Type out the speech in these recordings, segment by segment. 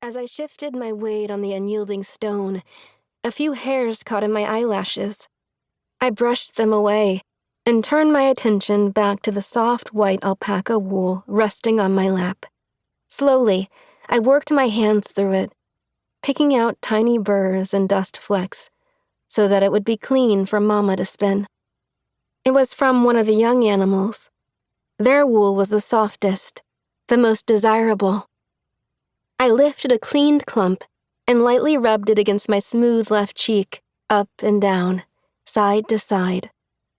As I shifted my weight on the unyielding stone, a few hairs caught in my eyelashes. I brushed them away and turned my attention back to the soft white alpaca wool resting on my lap. Slowly, I worked my hands through it, picking out tiny burrs and dust flecks so that it would be clean for Mama to spin. It was from one of the young animals. Their wool was the softest, the most desirable. I lifted a cleaned clump and lightly rubbed it against my smooth left cheek, up and down, side to side.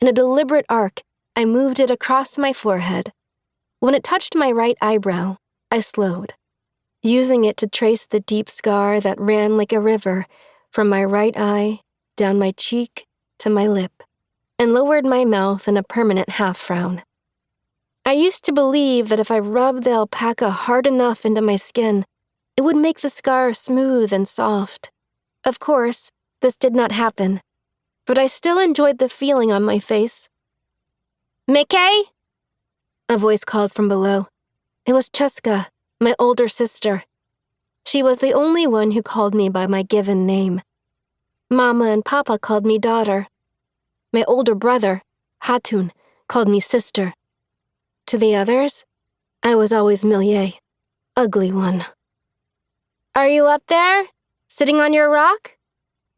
In a deliberate arc, I moved it across my forehead. When it touched my right eyebrow, I slowed, using it to trace the deep scar that ran like a river from my right eye down my cheek to my lip, and lowered my mouth in a permanent half-frown. I used to believe that if I rubbed the alpaca hard enough into my skin, it would make the scar smooth and soft. Of course, this did not happen, but I still enjoyed the feeling on my face. "Micay?" A voice called from below. It was Cheska, my older sister. She was the only one who called me by my given name. Mama and Papa called me daughter. My older brother, Hatun, called me sister. To the others, I was always Millay, ugly one. "Are you up there, sitting on your rock?"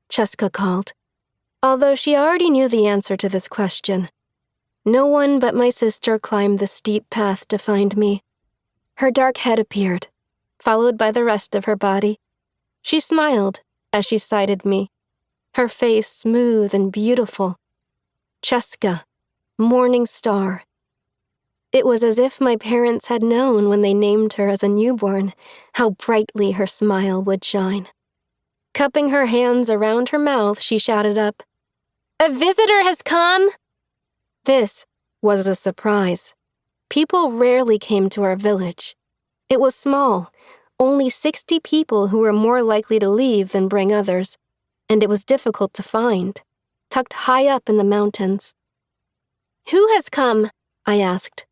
Cheska called, although she already knew the answer to this question. No one but my sister climbed the steep path to find me. Her dark head appeared, followed by the rest of her body. She smiled as she sighted me, her face smooth and beautiful. Cheska, morning star. It was as if my parents had known when they named her as a newborn how brightly her smile would shine. Cupping her hands around her mouth, she shouted up, "A visitor has come!" This was a surprise. People rarely came to our village. It was small, only 60 people who were more likely to leave than bring others, and it was difficult to find, tucked high up in the mountains. "Who has come?" I asked.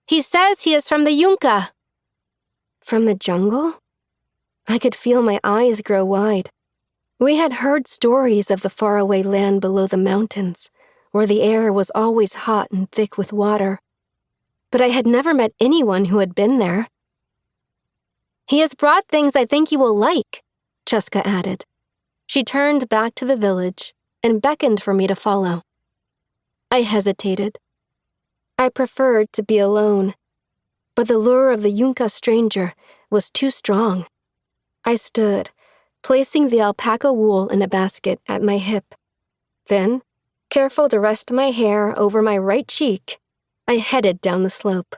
"He says he is from the huaca." From the jungle? I could feel my eyes grow wide. We had heard stories of the faraway land below the mountains, where the air was always hot and thick with water. But I had never met anyone who had been there. "He has brought things I think you will like," Cheska added. She turned back to the village and beckoned for me to follow. I hesitated. I preferred to be alone, but the lure of the huaca stranger was too strong. I stood, placing the alpaca wool in a basket at my hip. Then, careful to rest my hair over my right cheek, I headed down the slope.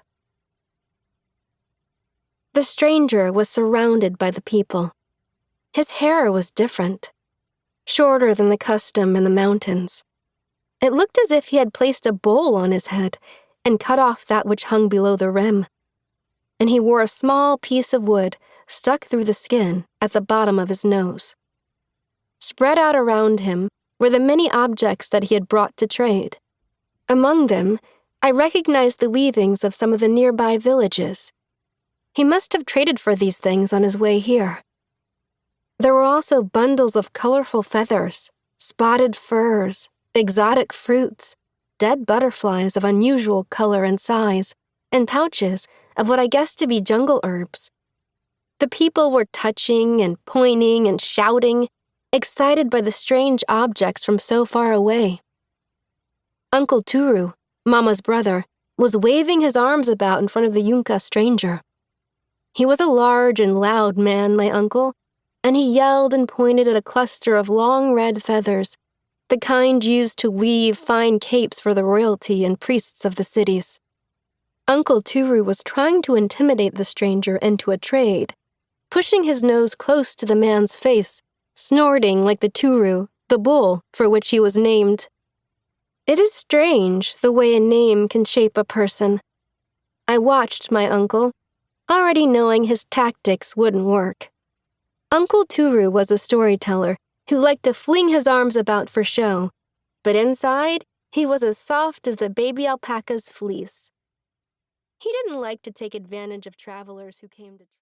The stranger was surrounded by the people. His hair was different, shorter than the custom in the mountains. It looked as if he had placed a bowl on his head and cut off that which hung below the rim. And he wore a small piece of wood stuck through the skin at the bottom of his nose. Spread out around him were the many objects that he had brought to trade. Among them, I recognized the weavings of some of the nearby villages. He must have traded for these things on his way here. There were also bundles of colorful feathers, spotted furs, exotic fruits, dead butterflies of unusual color and size, and pouches of what I guessed to be jungle herbs. The people were touching and pointing and shouting, excited by the strange objects from so far away. Uncle Turu, Mama's brother, was waving his arms about in front of the huaca stranger. He was a large and loud man, my uncle, and he yelled and pointed at a cluster of long red feathers, the kind used to weave fine capes for the royalty and priests of the cities. Uncle Turu was trying to intimidate the stranger into a trade, pushing his nose close to the man's face, snorting like the Turu, the bull for which he was named. It is strange the way a name can shape a person. I watched my uncle, already knowing his tactics wouldn't work. Uncle Turu was a storyteller who liked to fling his arms about for show, but inside, he was as soft as the baby alpaca's fleece. He didn't like to take advantage of travelers who came to